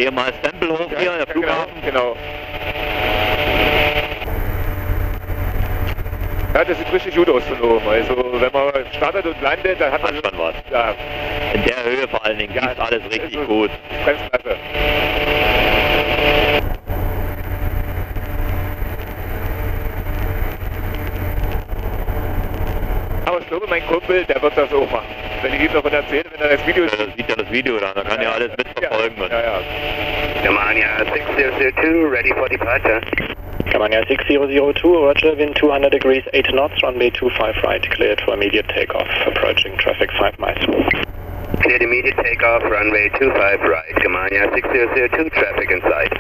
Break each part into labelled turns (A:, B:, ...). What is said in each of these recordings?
A: ehemals Tempelhof hier, der Flughafen.
B: Genau. Ja, das sieht richtig gut aus von oben. Also wenn man startet und landet, dann hat man
A: schon was.
B: Ja.
A: In der Höhe vor allen Dingen sieht alles richtig gut.
B: Ganz klasse. Aber ich glaube, mein Kumpel, der wird das auch machen. Wenn ich ihm davon erzähle, wenn er das Video sieht.
A: Sieht ja das Video dann, da kann ja alles mitverfolgen.
B: Ja.
C: Germania 6002, ready for departure.
D: Germania 6002, Roger, wind 200 degrees, 8 knots, runway 25 right, cleared for immediate takeoff, approaching traffic 5 miles.
C: Cleared immediate takeoff, runway 25 right, Germania 6002, traffic in sight.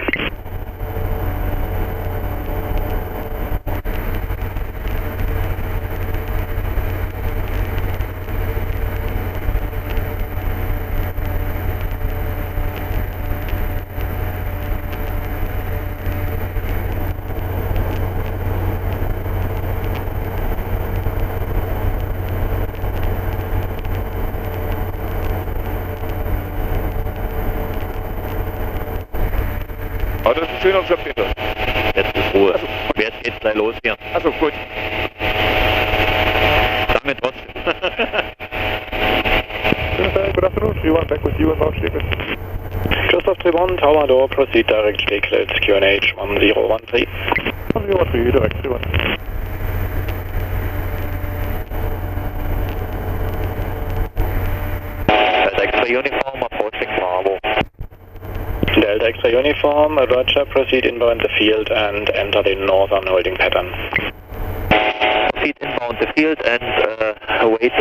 B: Aber das ist ein schöner Job hinter.
A: Jetzt ist Ruhe. Und jetzt geht's gleich los hier.
B: Achso, gut.
A: Danke trotzdem.
B: Good afternoon, 31 back with you and Bound Stehplatz.
D: Christoph Tribon, Tower Door, proceed direct Stehkleid, QNH 1013.
B: 1013, direkt 31.
A: Delta X-ray uniform, approaching Bravo.
D: Delta X-ray uniform, Roger, proceed inbound the field and enter the northern holding pattern.
A: Proceed inbound the field and await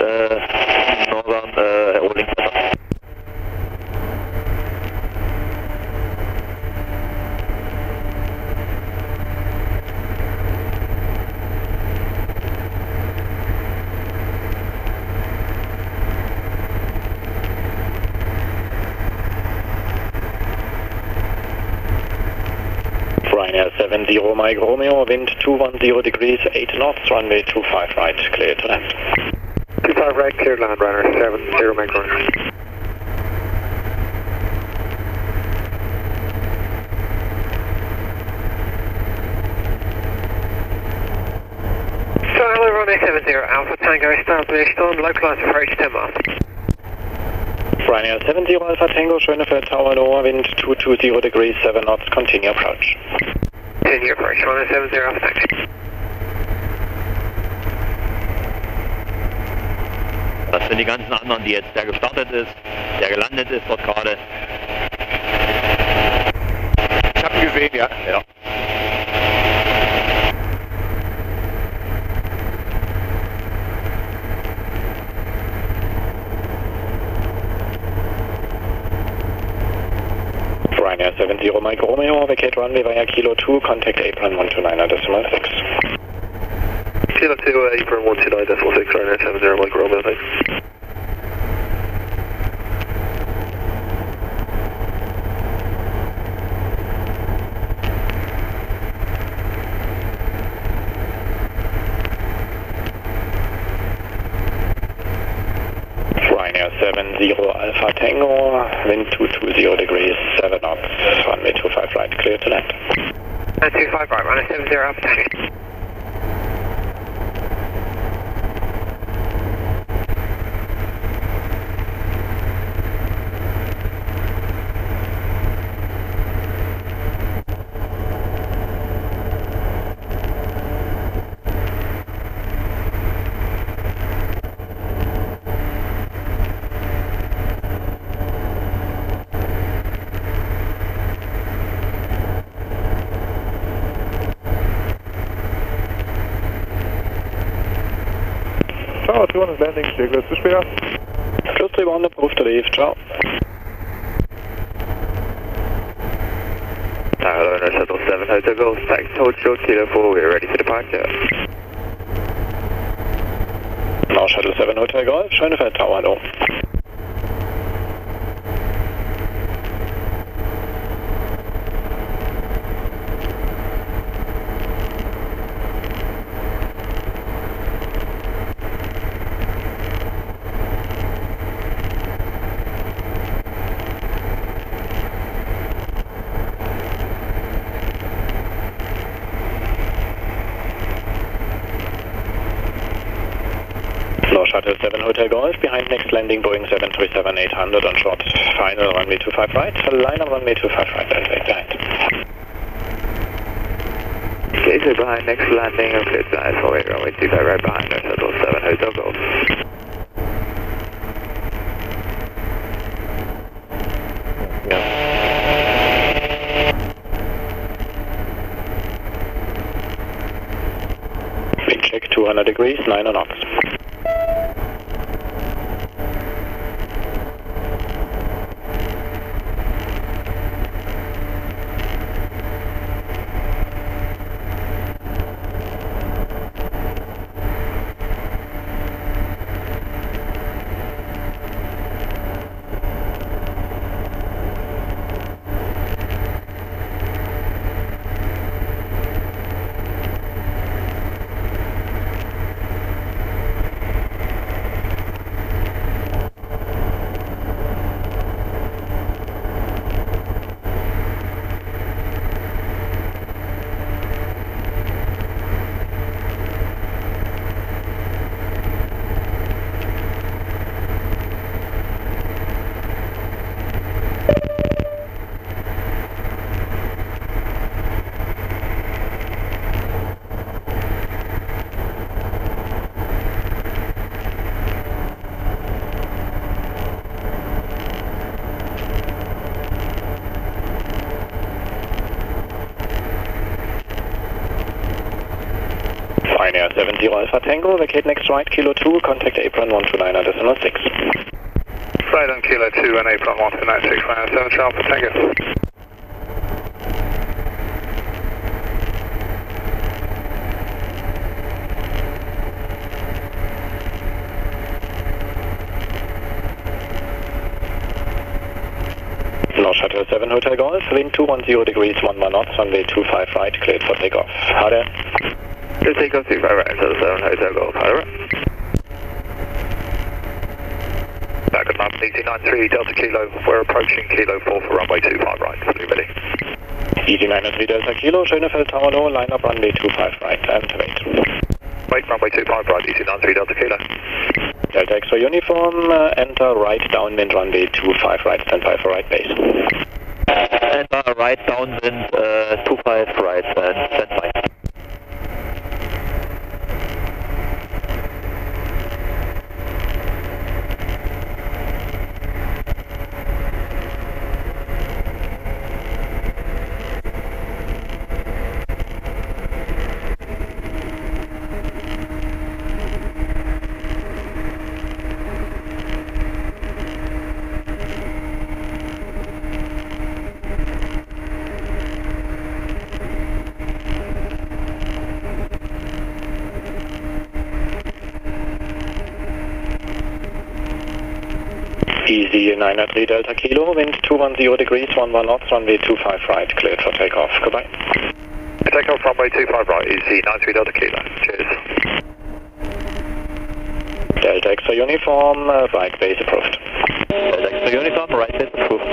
A: northern holding pattern.
D: Ryanair 70 Mike Romeo, wind 210 degrees, 8 knots, runway 25 right, clear to land.
C: 25 right, clear land, runner 70 Mike Romeo.
E: Hello, runway 70 Alpha Tango, established on localized approach 10 miles.
D: Ryanair 70 Alpha Tango, Schönefeld Tower Door, wind 220 degrees, 7 knots, continue approach.
E: Continue approach, runway 70 Alpha Tango.
A: Das sind die ganzen anderen, die jetzt, der gestartet ist, der gelandet ist dort gerade.
B: Ich hab ihn gesehen, ja.
D: Ryanair 70 Mike Romeo, vacate runway via Kilo 2, contact apron 129.6.
C: Kilo 2, apron 129.6, Ryanair 70 Mike Romeo, thanks.
D: Ryanair 70 Alpha Tango, wind 220 degrees, 7 knots, runway 25 right, clear to land.
E: 25 right, runway 70 Alpha Tango.
B: Ciao, Tribon ist landing, Stehplatz, bis später.
D: Plus Tribon, approved to leave, ciao.
C: Hello, Shuttle 7 Hotel Golf, taxi Hotel Kilo 4, we're ready for departure.
D: Now Shuttle 7 Hotel Golf, Schönefeld Tower Door. Shuttle 7 Hotel Golf, behind next landing Boeing 737-800 on short final runway 25 right, line up runway 25 right, and wait behind.
C: Okay, so behind next landing, clear to land for runway 25 right behind us, Shuttle 7 Hotel Golf. Wind check 200 degrees, 9 knots. Ryanair 70 Alpha Tango, vacate next right, Kilo 2, contact apron 129.6.
E: Right on Kilo 2 and apron 129.6, Ryanair 70 Alpha Tango.
D: Now Shuttle 7 Hotel Golf, wind 210 degrees, 11 knots, runway 25 right, cleared for takeoff. How there?
C: Clear takeoff 25 right, Shuttle 7 Hotel Golf, how there?
E: Back at London, EZ93 Delta Kilo, we're approaching Kilo 4 for runway 25 right, fully ready.
D: EZ93 Delta Kilo, Schönefeld Tower low, line up runway 25 right, and wait.
E: Wait, runway 25 right, EZ93 Delta Kilo.
D: Delta X for uniform, enter right downwind runway 25 right, stand by for right base.
A: Enter right downwind 25 right and stand by.
D: EZ93 Delta Kilo, wind 210 degrees, 11 knots, runway 25 right, cleared for takeoff. Goodbye.
E: Takeoff runway 25 right, EZ93 Delta Kilo. Cheers.
D: Delta X for uniform, right base approved.
A: Delta X for uniform, right base approved.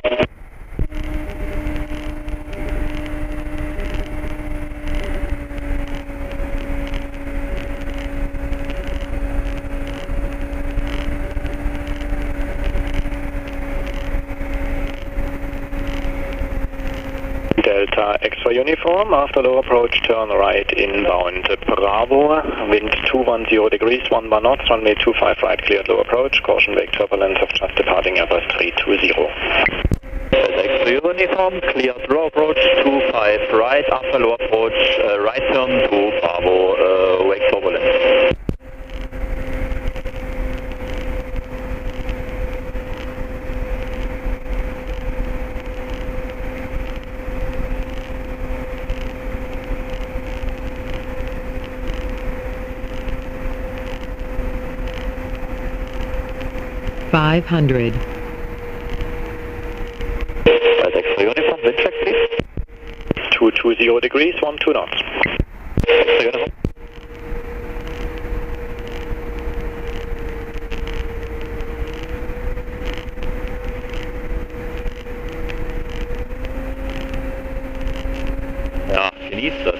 D: Delta X for uniform, after low approach, turn right inbound Bravo, wind 210 degrees, 11 knots, runway 25 right, cleared low approach, caution wake turbulence of just departing Airbus 320.
A: Delta X for uniform, cleared low approach 25 right, after low approach, right turn to Bravo, wake turbulence.
F: $500.
A: Delta X for uniform, wind check please.
D: 220 degrees, 12 knots.
A: X for uniform. Ja, genießt das.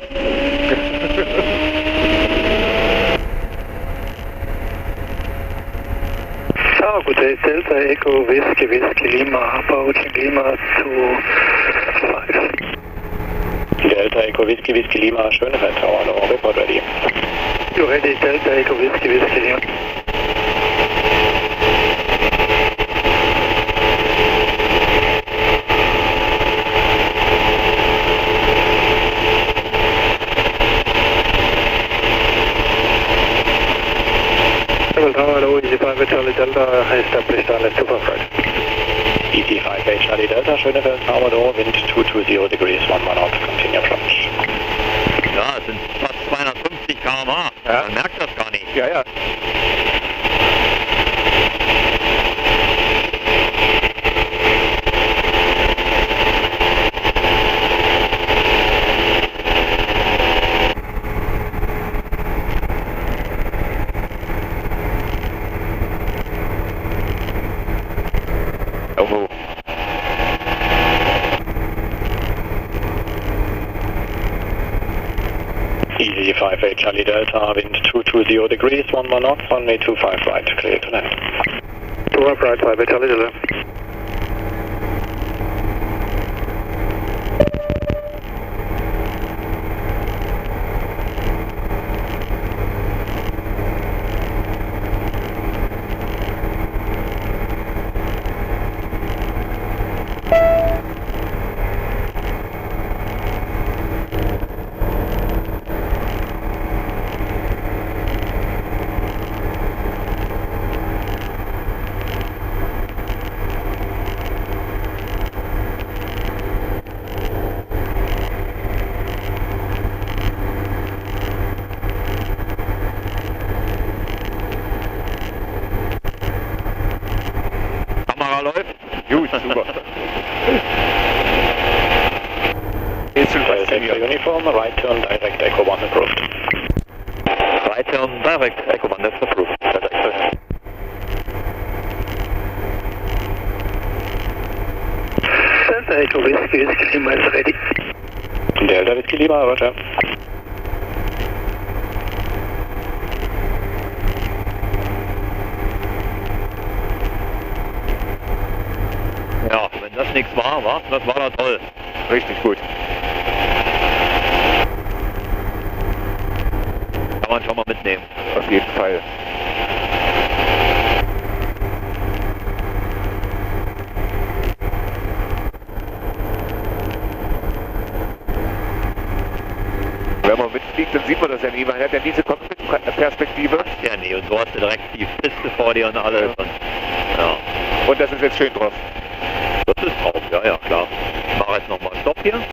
G: Delta Echo Whiskey Lima, approaching Lima 25.
D: Delta Echo Whiskey Lima, Schönefeld Tower, no, report ready.
G: You ready, Delta Echo Whiskey Lima.
E: Hello, EC5 Charlie Delta, high established, let's 25 right.
D: EC5 Charlie Delta, Schönefeld Tower, no, wind 220 degrees, 1 knot, continue approach.
A: Ja, es sind fast 250 km/h.
B: Ja.
A: Man merkt das gar nicht.
B: Ja, ja.
A: Irgendwo.
D: EC5 Charlie Delta, wind 220 degrees, 1 knot, runway 25 right, clear to land.
E: 25 right, 5 Charlie Delta.
A: Kamera läuft.
B: Gut, super. Jetzt sind
D: Delta Echo Uniform, right turn, direct Echo 1 approved.
A: Right turn direct, Echo 1, that's approved. Delta Echo.
G: Delta Echo Whiskey Lima is ready.
D: Delta Whiskey Lima, roger.
A: Ja, wenn das nichts war, das war doch toll.
B: richtig gut.
A: Kann man schon mal mitnehmen.
B: Auf jeden Fall. Wenn man mitfliegt, dann sieht man das ja nie. Man hat ja diese Cockpit-Perspektive.
A: Ja, nee, und so hast du direkt die Piste vor dir und alles. Und, ja,
B: Und das ist jetzt schön drauf.
A: das ist drauf, ja, klar. Ich mache jetzt nochmal Stopp hier.